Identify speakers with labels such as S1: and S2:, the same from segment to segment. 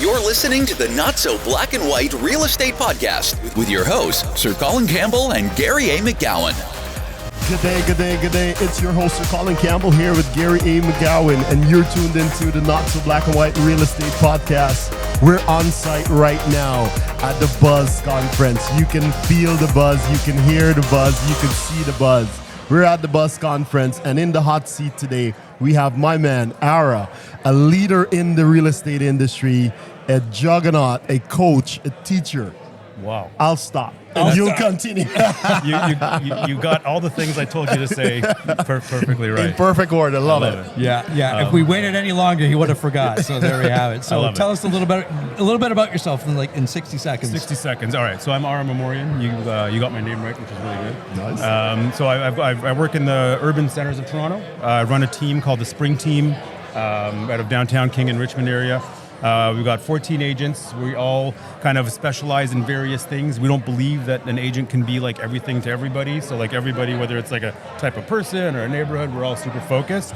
S1: You're listening to the Not So Black and White Real Estate Podcast with your hosts, Sir Colin Campbell and Gary A. McGowan.
S2: Good day. It's your host, Sir Colin Campbell, here with Gary A. McGowan, and you're tuned into the Not So Black and White Real Estate Podcast. We're on site right now at the Buzz Conference. You can feel the buzz, you can hear the buzz, you can see the buzz. We're at the Buzz Conference, and in the hot seat today, we have my man, Ara, a leader in the real estate industry, a juggernaut, a coach, a teacher.
S3: Wow.
S2: I'll stop. And you'll continue.
S3: You got all the things I told you to say perfectly right.
S2: In perfect order. Love it.
S4: Yeah. If we waited any longer, he would have forgot. So there we have it. So tell us a little bit about yourself in 60 seconds.
S3: 60 seconds. All right. So I'm Ara Mamourian. You got my name right, which is really good.
S2: Nice.
S3: So I work in the urban centers of Toronto. I run a team called the Spring Team out of downtown King and Richmond area. We've got 14 agents. We all kind of specialize in various things. We don't believe that an agent can be like everything to everybody. So like everybody, whether it's like a type of person or a neighborhood, we're all super focused.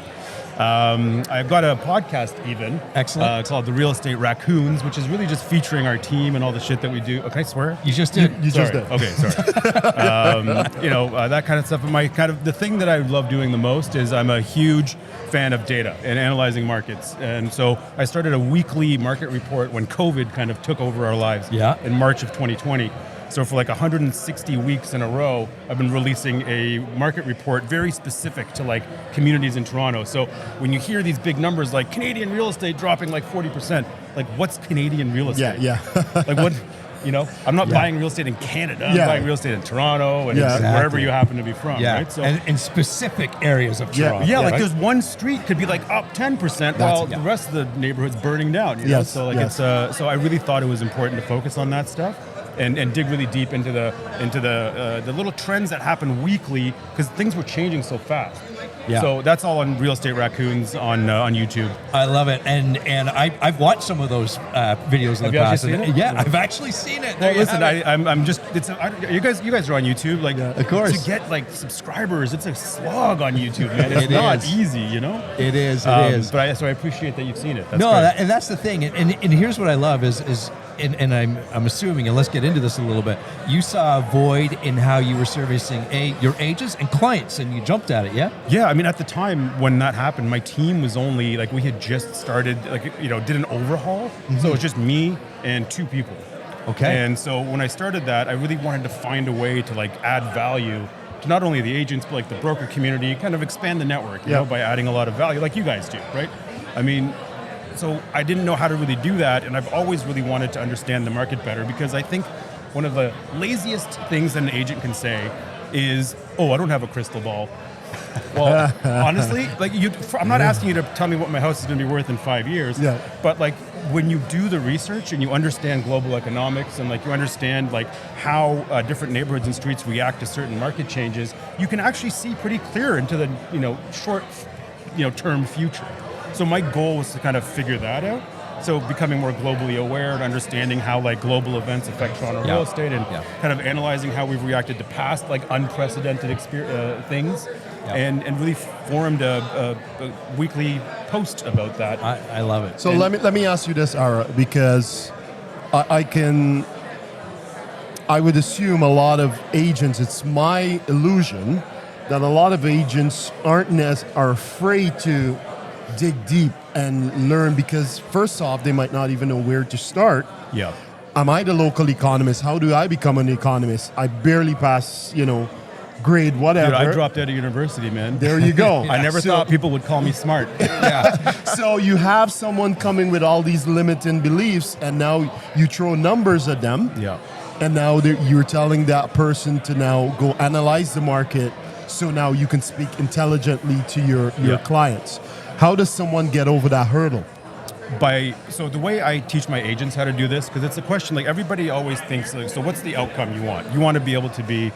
S3: I've got a podcast even.
S4: Excellent.
S3: Called The Real Estate Raccoons, which is really just featuring our team and all the shit that we do. Okay, I swear?
S4: You just did.
S2: You just did.
S3: Okay, sorry. That kind of stuff. But the thing that I love doing the most is I'm a huge fan of data and analyzing markets. And so I started a weekly market report when COVID kind of took over our lives in March of 2020. So for like 160 weeks in a row, I've been releasing a market report very specific to like communities in Toronto. So when you hear these big numbers like Canadian real estate dropping like 40%, like what's Canadian real estate?
S2: Yeah.
S3: Like what, I'm not buying real estate in Canada. I'm buying real estate in Toronto and wherever you happen to be from, right? So
S4: and in specific areas of Toronto.
S3: Like there's one street could be like up 10% while the rest of the neighborhood's burning down. You know? So like it's so I really thought it was important to focus on that stuff. And dig really deep into the little trends that happen weekly because things were changing so fast. Yeah. So that's all on Real Estate Raccoons on YouTube.
S4: I love it, and I've watched some of those videos in the past.
S3: Have you actually seen it?
S4: Yeah, I've actually seen it.
S3: Well, listen, I'm just you guys are on YouTube, like
S2: of course.
S3: To get like subscribers, it's a slog on YouTube, man. It's not easy,
S4: It is.
S3: But I appreciate that you've seen it. That's
S4: and that's the thing, and here's what I love is. And I'm assuming, and let's get into this a little bit, you saw a void in how you were servicing your agents and clients, and you jumped at it, yeah?
S3: Yeah, I mean, at the time when that happened, my team was only, like, we had just started, did an overhaul, so it was just me and two people.
S4: Okay.
S3: And so when I started that, I really wanted to find a way to, like, add value to not only the agents, but, like, the broker community, kind of expand the network, you know, by adding a lot of value, like you guys do, right? I mean, so I didn't know how to really do that, and I've always really wanted to understand the market better because I think one of the laziest things that an agent can say is, I don't have a crystal ball. Well, honestly, like I'm not asking you to tell me what my house is going to be worth in 5 years, but like when you do the research and you understand global economics and like you understand like how different neighborhoods and streets react to certain market changes, you can actually see pretty clear into the short term future. So my goal was to kind of figure that out. So becoming more globally aware and understanding how like global events affect Toronto real estate and kind of analyzing how we've reacted to past like unprecedented things and really formed a weekly post about that.
S4: I love it.
S2: So let me ask you this, Ara, because I would assume a lot of agents, it's my illusion that a lot of agents are afraid to dig deep and learn because first off, they might not even know where to start.
S3: Yeah.
S2: Am I the local economist? How do I become an economist? I barely pass, grade whatever.
S3: Dude, I dropped out of university, man.
S2: There you go.
S3: I never thought people would call me smart.
S2: So you have someone coming with all these limiting beliefs and now you throw numbers at them.
S3: Yeah.
S2: And now you're telling that person to now go analyze the market so now you can speak intelligently to your clients. How does someone get over that hurdle?
S3: So the way I teach my agents how to do this, because it's a question, like everybody always thinks, like, so what's the outcome you want? You want to be able to be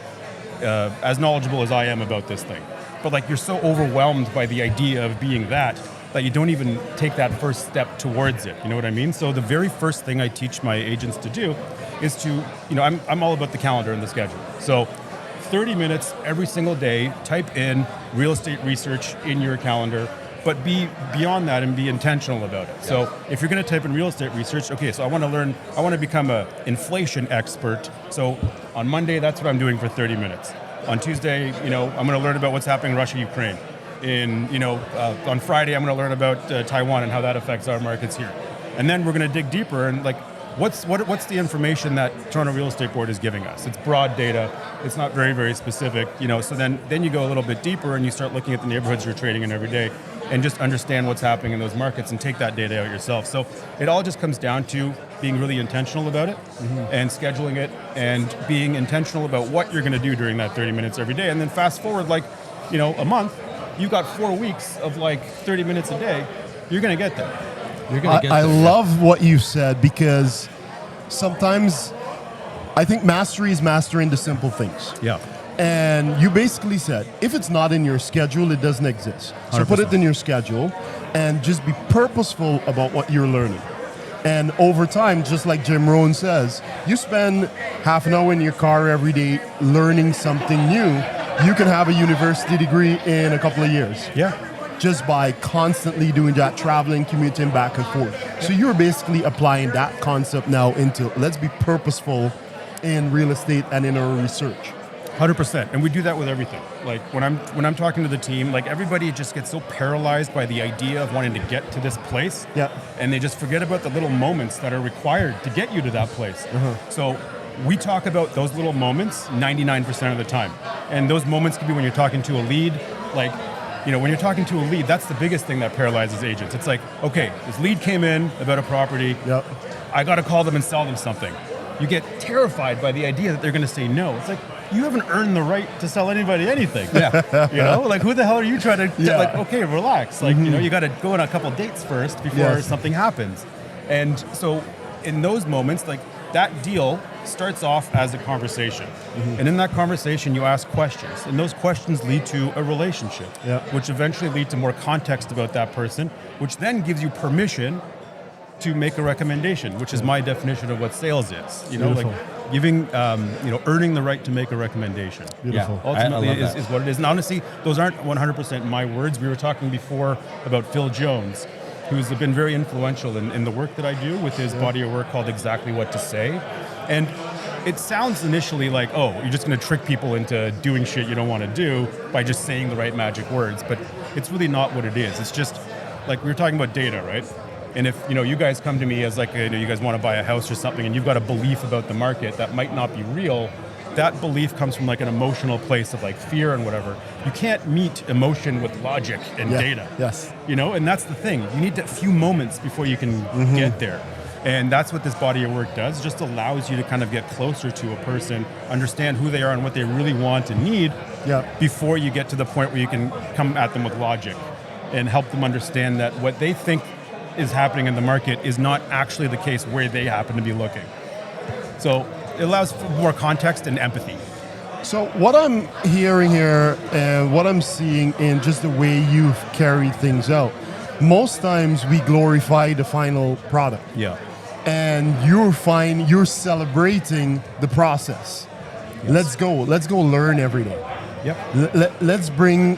S3: as knowledgeable as I am about this thing. But like you're so overwhelmed by the idea of being that you don't even take that first step towards it. You know what I mean? So the very first thing I teach my agents to do is to, I'm all about the calendar and the schedule. So 30 minutes every single day, type in real estate research in your calendar but be beyond that and be intentional about it. So if you're going to type in real estate research, okay, so I want to become a inflation expert. So on Monday, that's what I'm doing for 30 minutes. On Tuesday, I'm going to learn about what's happening in Russia, Ukraine. On Friday, I'm going to learn about Taiwan and how that affects our markets here. And then we're going to dig deeper and what's the information that Toronto Real Estate Board is giving us? It's broad data. It's not very, very specific. So then you go a little bit deeper and you start looking at the neighborhoods you're trading in every day and just understand what's happening in those markets and take that data out yourself. So it all just comes down to being really intentional about it and scheduling it and being intentional about what you're going to do during that 30 minutes every day. And then fast forward a month, you've got 4 weeks of 30 minutes a day, you're going to get there.
S2: I love what you said, because sometimes I think mastery is mastering the simple things.
S3: Yeah.
S2: And you basically said, if it's not in your schedule, it doesn't exist. So
S3: 100%.
S2: put it in your schedule and just be purposeful about what you're learning. And over time, just like Jim Rohn says, you spend half an hour in your car every day learning something new. You can have a university degree in a couple of years.
S3: Yeah.
S2: Just by constantly doing that, traveling, commuting back and forth. So you're basically applying that concept now into, let's be purposeful in real estate and in our research.
S3: 100%, and we do that with everything. When I'm talking to the team, everybody just gets so paralyzed by the idea of wanting to get to this place, and they just forget about the little moments that are required to get you to that place. So we talk about those little moments 99% of the time, and those moments can be when you're talking to a lead, when you're talking to a lead, that's the biggest thing that paralyzes agents. It's okay, this lead came in about a property.
S2: Yep.
S3: I got to call them and sell them something. You get terrified by the idea that they're going to say no. It's you haven't earned the right to sell anybody anything. Yeah. Who the hell are you trying to, okay, relax. You got to go on a couple dates first before something happens. And so in those moments, that deal starts off as a conversation. And in that conversation, you ask questions. And those questions lead to a relationship, which eventually lead to more context about that person, which then gives you permission to make a recommendation, which is my definition of what sales is. Giving, earning the right to make a recommendation.
S2: Beautiful.
S3: Ultimately is what it is. And honestly, those aren't 100% my words. We were talking before about Phil Jones, who's been very influential in the work that I do with his body of work called Exactly What to Say. And it sounds initially you're just going to trick people into doing shit you don't want to do by just saying the right magic words. But it's really not what it is. It's just, we were talking about data, right? And if you guys come to me as you guys want to buy a house or something, and you've got a belief about the market that might not be real, that belief comes from an emotional place of fear and whatever. You can't meet emotion with logic and data.
S2: Yes.
S3: And that's the thing. You need a few moments before you can get there. And that's what this body of work does. It just allows you to kind of get closer to a person, understand who they are and what they really want and need before you get to the point where you can come at them with logic and help them understand that what they think is happening in the market is not actually the case where they happen to be looking. So it allows for more context and empathy.
S2: So what I'm hearing here and what I'm seeing in just the way you've carried things out, most times we glorify the final product.
S3: Yeah.
S2: And you're celebrating the process. Yes. Let's go learn every day.
S3: Yep.
S2: Let's bring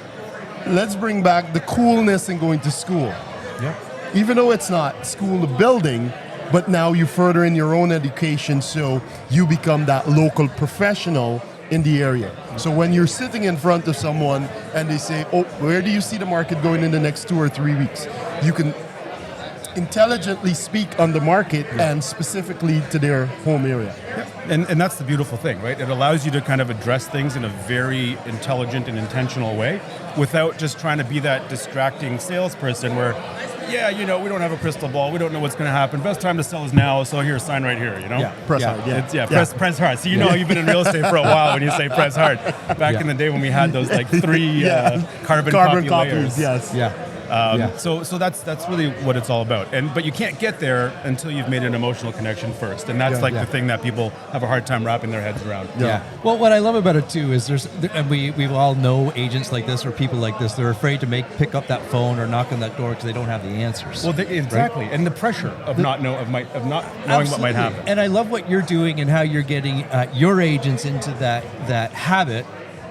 S2: back the coolness in going to school.
S3: Yep.
S2: Even though it's not school building, but now you further in your own education, so you become that local professional in the area. So when you're sitting in front of someone and they say, where do you see the market going in the next 2 or 3 weeks? You can intelligently speak on the market and specifically to their home area.
S3: And that's the beautiful thing, right? It allows you to kind of address things in a very intelligent and intentional way without just trying to be that distracting salesperson where, we don't have a crystal ball. We don't know what's going to happen. Best time to sell is now. So here's a sign right here,
S2: Press hard.
S3: Press hard. So you've been in real estate for a while when you say press hard. Back in the day when we had those 3 carbon copy
S2: copies.
S3: layers.
S2: Yes.
S3: So that's really what it's all about. But you can't get there until you've made an emotional connection first. And that's the thing that people have a hard time wrapping their heads around.
S4: Yeah. Well, what I love about it too is and we all know agents like this or people like this. They're afraid to pick up that phone or knock on that door because they don't have the answers.
S3: Well, exactly. Right? And the pressure of not knowing what might happen.
S4: And I love what you're doing and how you're getting your agents into that habit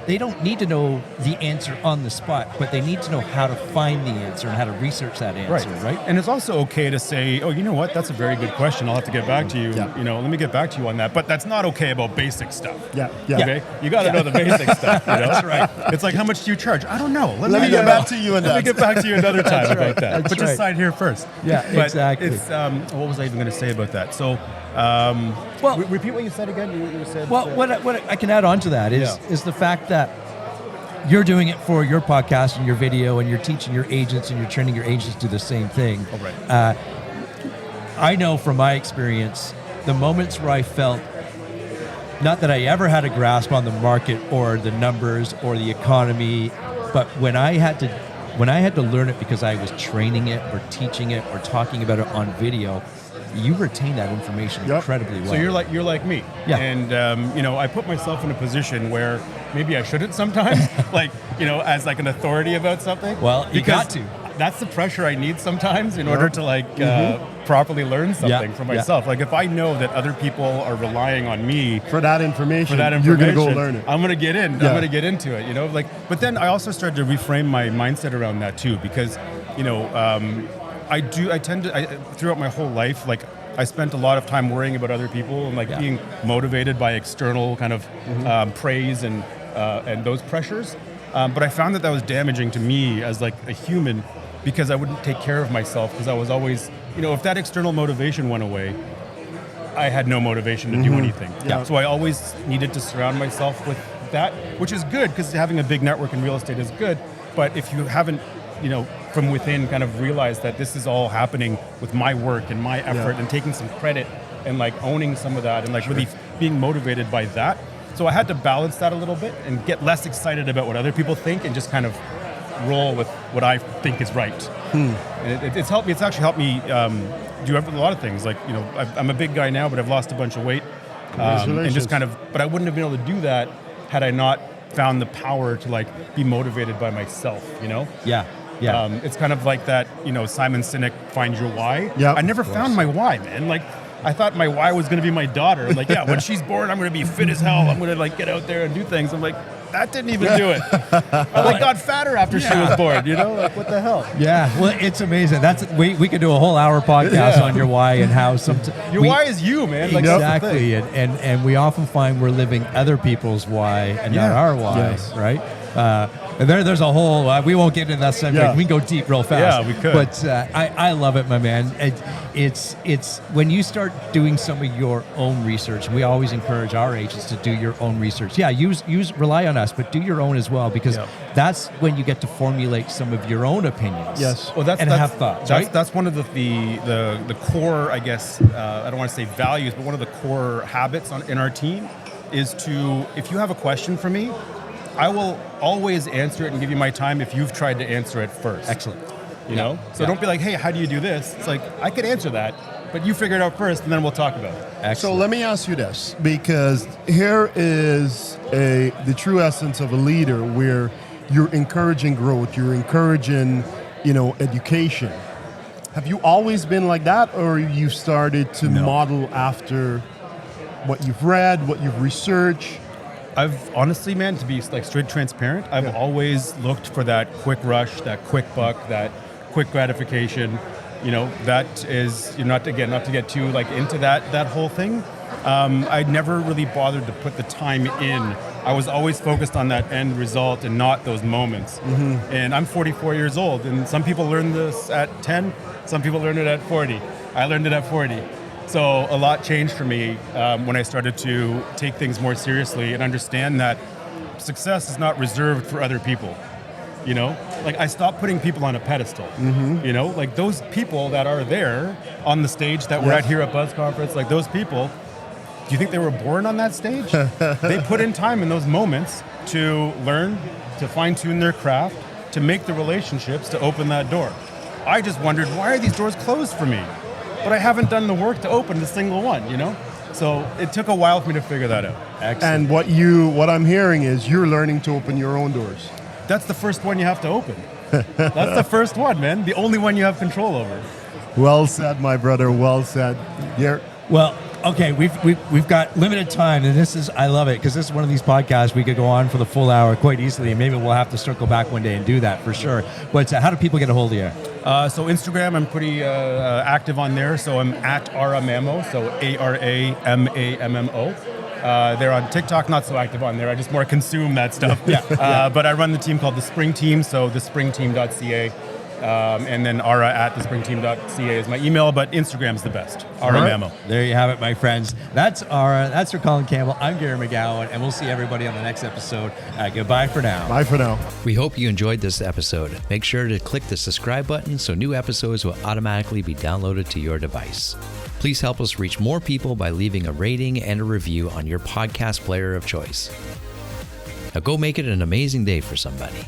S4: they don't need to know the answer on the spot, but they need to know how to find the answer and how to research that answer, right?
S3: And it's also okay to say, oh, you know what, that's a very good question. I'll have to get back to you.
S2: Yeah.
S3: You know, let me get back to you on that. But that's not okay about basic stuff.
S2: Yeah.
S3: Okay? You got to know the basic stuff. You know? That's right. It's like, how much do you charge? I don't know. Let me
S2: get back to you on that.
S3: Let me get back to you another time about that.
S4: That's
S3: Put your
S4: right.
S3: side here first.
S4: Yeah,
S3: but
S4: exactly.
S3: It's, what was I even going to say about that? So,
S4: Well-
S3: repeat what you said again. You said.
S4: Well, what I can add on to that is the fact that you're doing it for your podcast and your video, and you're teaching your agents and you're training your agents to do the same thing.
S3: Oh, right.
S4: I know from my experience, the moments where I felt, not that I ever had a grasp on the market or the numbers or the economy, but when I had to learn it because I was training it or teaching it or talking about it on video, you retain that information incredibly well.
S3: So you're like me.
S4: Yeah.
S3: And, you know, I put myself in a position where maybe I shouldn't sometimes, like, you know, as like an authority about something.
S4: Well, you got to.
S3: That's the pressure I need sometimes in order to like properly learn something for myself. Like if I know that other people are relying on me
S2: For that information,
S3: you're
S2: going to go learn it.
S3: I'm going to get in.
S2: Yeah.
S3: I'm going to get into it, you know, like, but then I also started to reframe my mindset around that too, because, you know, I tend to, throughout my whole life, like I spent a lot of time worrying about other people and like being motivated by external kind of praise and those pressures. But I found that was damaging to me as like a human, because I wouldn't take care of myself, because I was always, you know, if that external motivation went away, I had no motivation to do anything.
S2: Yeah.
S3: So I always needed to surround myself with that, which is good, because having a big network in real estate is good. But if you haven't, you know, from within kind of realized that this is all happening with my work and my effort and taking some credit and like owning some of that and like really being motivated by that. So I had to balance that a little bit and get less excited about what other people think and just kind of roll with what I think is right. And it's helped me. It's actually helped me do a lot of things. Like, you know, I'm a big guy now, but I've lost a bunch of weight. And just kind of, but I wouldn't have been able to do that had I not found the power to like be motivated by myself, you know?
S4: Yeah.
S3: It's kind of like that, you know, Simon Sinek, find your why.
S2: Yeah.
S3: I never found my why, man. Like, I thought my why was going to be my daughter. Like, yeah, when she's born, I'm going to be fit as hell. I'm going to like get out there and do things. I'm like, that didn't even do it. I like got fatter after she was born, you know? Like, what the hell?
S4: Yeah, well, it's amazing. We could do a whole hour podcast on your why and how
S3: Your why is you, man. Like,
S4: exactly, and we often find we're living other people's why and not our why, right? And there's a whole, we won't get into that subject.
S2: Yeah.
S4: We can go deep real fast.
S3: Yeah, we could.
S4: But I love it, my man. It's when you start doing some of your own research, we always encourage our agents to do your own research. Yeah, rely on us, but do your own as well, because that's when you get to formulate some of your own opinions.
S2: Yes.
S3: Well, that's
S4: have thoughts, right?
S3: That's one of the core, I guess, I don't want to say values, but one of the core habits in our team is to, if you have a question for me, I will always answer it and give you my time if you've tried to answer it first.
S4: Excellent.
S3: You know? So don't be like, hey, how do you do this? It's like, I could answer that, but you figure it out first and then we'll talk about it.
S4: Excellent.
S2: So let me ask you this, because here is the true essence of a leader, where you're encouraging growth, you're encouraging, you know, education. Have you always been like that, or you started to model after what you've read, what you've researched?
S3: I've honestly, man, to be like straight transparent, I've always looked for that quick rush, that quick buck, that quick gratification. You know, that is, you're not to get too like into that whole thing. I never really bothered to put the time in. I was always focused on that end result and not those moments. And I'm 44 years old, and some people learn this at 10, some people learn it at 40. I learned it at 40. So a lot changed for me when I started to take things more seriously and understand that success is not reserved for other people. You know, like I stopped putting people on a pedestal. You know, like those people that are there on the stage that we're at here at Buzz Conference, like those people, do you think they were born on that stage? They put in time in those moments to learn, to fine tune their craft, to make the relationships, to open that door. I just wondered, why are these doors closed for me? But I haven't done the work to open a single one, you know? So it took a while for me to figure that out.
S2: And what I'm hearing is you're learning to open your own doors.
S3: That's the first one you have to open. That's the first one, man. The only one you have control over.
S2: Well said, my brother. Well said.
S4: Well, Okay, we've got limited time, and I love it, because this is one of these podcasts we could go on for the full hour quite easily, and maybe we'll have to circle back one day and do that for sure. But how do people get a hold of you?
S3: So Instagram, I'm pretty active on there. So I'm at Ara Mammo, so ARAMAMMO. They're on TikTok, not so active on there. I just more consume that stuff. But I run the team called the Spring Team, so thespringteam.ca. And then Ara at thespringteam.ca is my email, but Instagram's the best. Ara Mammo.
S4: There you have it, my friends. That's Ara. That's Sir Colin Campbell. I'm Gary McGowan, and we'll see everybody on the next episode. Goodbye for now.
S2: Bye for now.
S5: We hope you enjoyed this episode. Make sure to click the subscribe button so new episodes will automatically be downloaded to your device. Please help us reach more people by leaving a rating and a review on your podcast player of choice. Now go make it an amazing day for somebody.